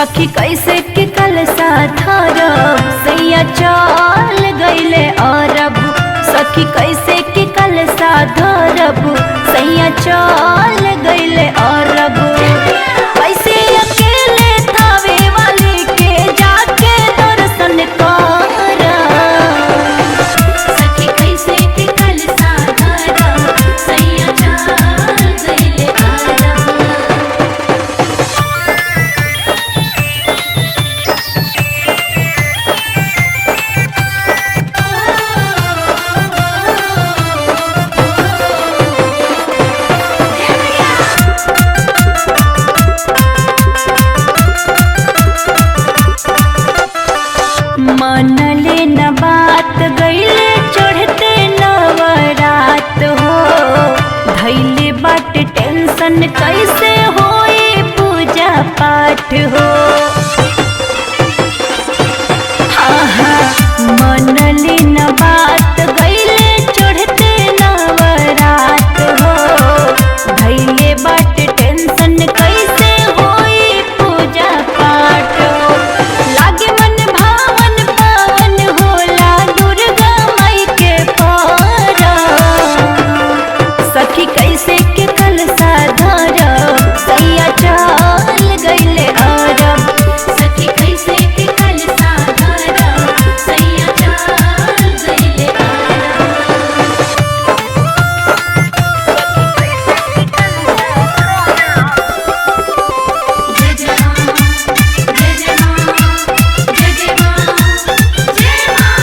सखी कैसे के कल साधरब सैया चल गईले अरब। सखी कैसे के कल साधरब सैया चल गईले अरब। कैसे अकेले थावे वाली के जाके दर्शन करब। सखी कैसे के कल साधरब सैया चल गईले अरब। मनले न बात गईले चढ़ते नवरात हो। धैले बाट टेंशन कैसे होए पूजा पाठ हो। मनले न बात गईले चढ़ते नवरात हो। धैले बाट टेंशन कैसे होए पूजा पाठ हो। लागे मन भावन पावन होला दुर्गा माई के परब। सखी कैसे के कल साधरब सैया चल गईले अरब। सखी कैसे के कल साधरब सैया चल गईले अरब। जय जय मां जय जय मां जय जय मां जय मां।